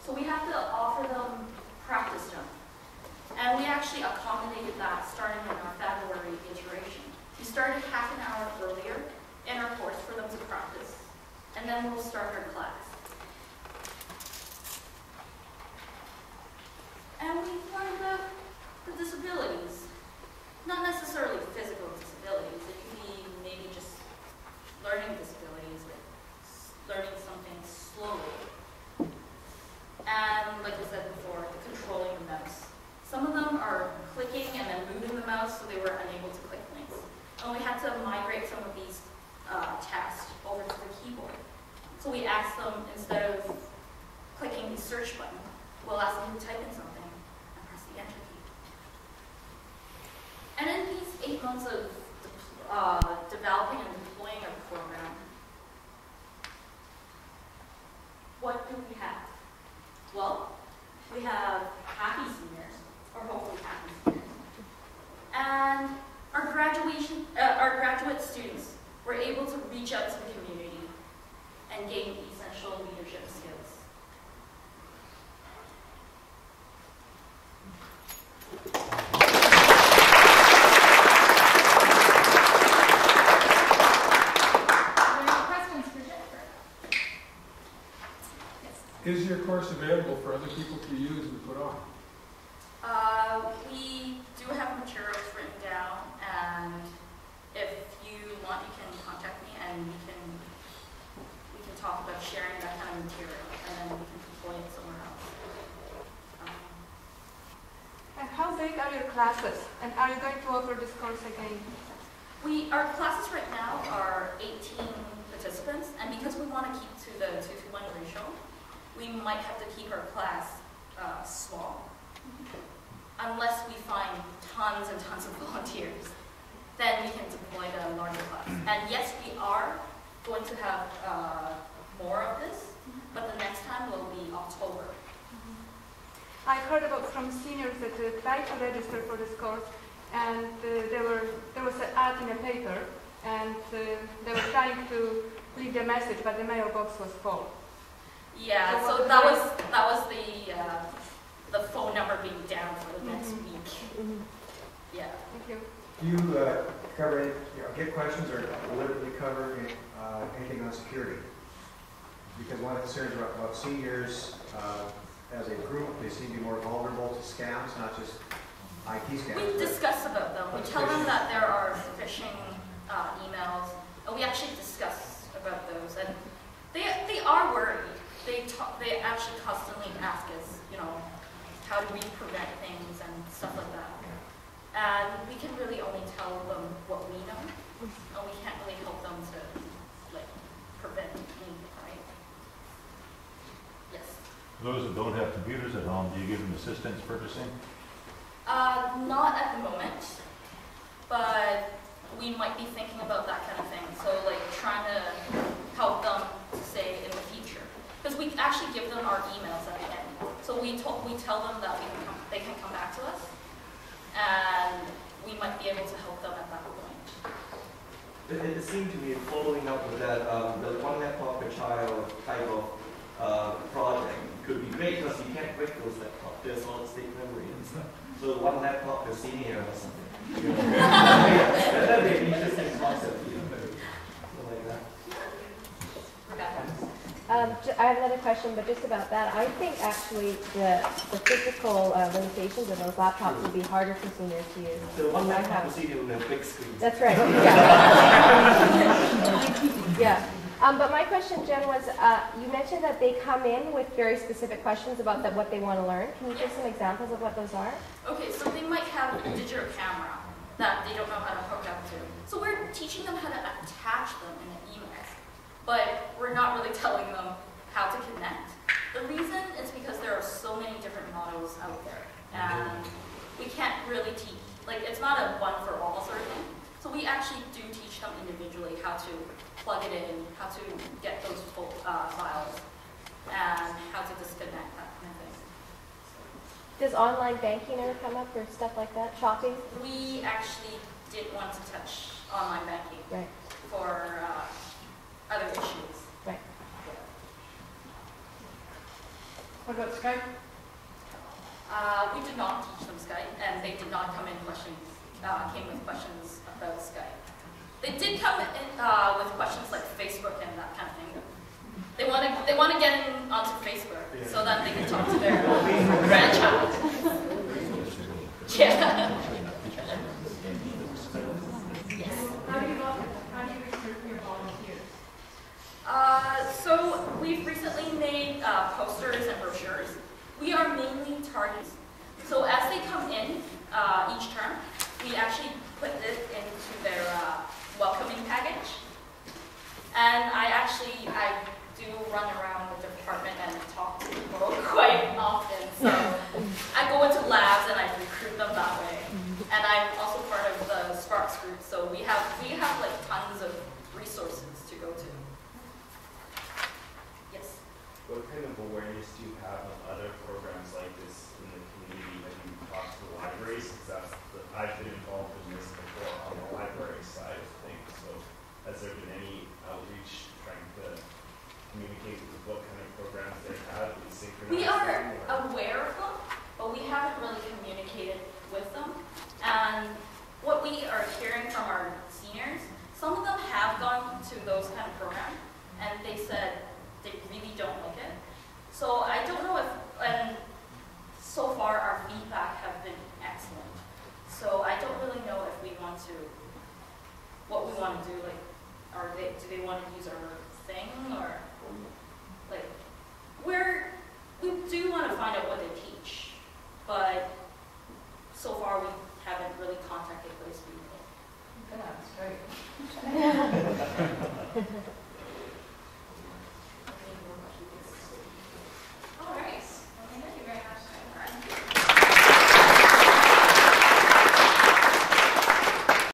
So we have to offer them practice jump. And we actually accommodated that starting in our February iteration. We started half an hour earlier in our course for them to practice, and then we'll start our class. And we learned about the disabilities. Not necessarily physical disabilities, it could be maybe just learning disabilities, like learning something slowly. And like I said before, controlling the mouse. Some of them are clicking and then moving the mouse, so they were unable to click things. And we had to migrate some of these tasks over to the keyboard. So we asked them, instead of clicking the search button, we'll ask them to type in something and press the enter key. And in these 8 months of developing and deploying our program, what do we have? Well, we have happy seniors, or hopefully happy seniors, and our graduate students were able to reach out to the community and gain essential leadership skills. Is your course available for other people to use and put on? We do have materials written down, and if you want, you can contact me, and we can talk about sharing that kind of material, and then we can deploy it somewhere else. And how big are your classes? And are you going to offer this course again? Our classes right now are 18 participants, and because we want to keep to the 2-to-1 ratio, we might have to keep our class small, unless we find tons and tons of volunteers. Then we can deploy the larger class. And yes, we are going to have more of this, but the next time will be October. I heard about from seniors that tried to register for this course, and there was an ad in a paper, and they were trying to leave the message, but the mailbox was full. Yeah, so that was the phone number being down for the next week. Yeah. Thank you. Do you cover, get questions or deliberately cover anything on security? Because one of the concerns about seniors as a group, they seem to be more vulnerable to scams, not just IT scams. We discuss about them. We tell them that there are phishing emails, and we actually discuss about those. And they are worried. They actually constantly ask us, how do we prevent things and stuff like that. And we can really only tell them what we know, and we can't really help them to prevent anything, right? Yes. Those that don't have computers at home, do you give them assistance purchasing? Not at the moment, but we might be thinking about that kind of thing. So trying to help them to say in the future. Because we actually give them our emails at the end. So we tell them that they can come back to us, and we might be able to help them at that point. It seemed to me, following up with that, the one laptop per child type of project could be great because you can't break those laptops. There's solid state memory and stuff. So one laptop per senior or something. That would be an interesting concept. Like that. I have another question, but just about that. I think actually the physical limitations of those laptops would be harder for seniors to use. So one laptop per senior on a big screen. That's right. Yeah. Yeah. But my question, Jen, was you mentioned that they come in with very specific questions about what they want to learn. Can you give some examples of what those are? Okay, so they might have a digital camera that they don't know how to hook up to. So we're teaching them how to attach them in the emails, but we're not really telling them how to connect. The reason is because there are so many different models out there, and we can't really teach, it's not a one-for-all sort of thing. So we actually do teach them individually how to plug it in, how to get those files, and how to disconnect, that kind of thing. Does online banking ever come up or stuff like that? Shopping? We actually didn't want to touch online banking for other issues. Right. What about Skype? We did not teach them Skype, and they did not come in came with questions about Skype. They did come in with questions like Facebook and that kind of thing. They want to get in onto Facebook so that they can talk to their grandchild. Yeah. Yes. How do you recruit your volunteers? So we've recently made posters and brochures. We are mainly targeted. So as they come in each term, we actually put it into their welcoming package. And I do run around the department and talk to people quite often. So I go into labs and I recruit them that way. And I'm also part of the Sparks group, so we have like tons of resources to go to. Yes. What kind of awareness do you have of other programs like this in the community? Have you talked to the libraries? Because I've been involved in this before on the library side of things. So has there been any outreach trying to communicate with what kind of programs they have and synchronize We are them, or- aware of them, but we haven't really communicated with them. And what we are hearing from our seniors, some of them have gone to those kind of programs, and they said they really don't like it. So I don't know if, and so far our feedback have been excellent. So I don't really know if we want to, what we want to do, like, do they want to use our thing, or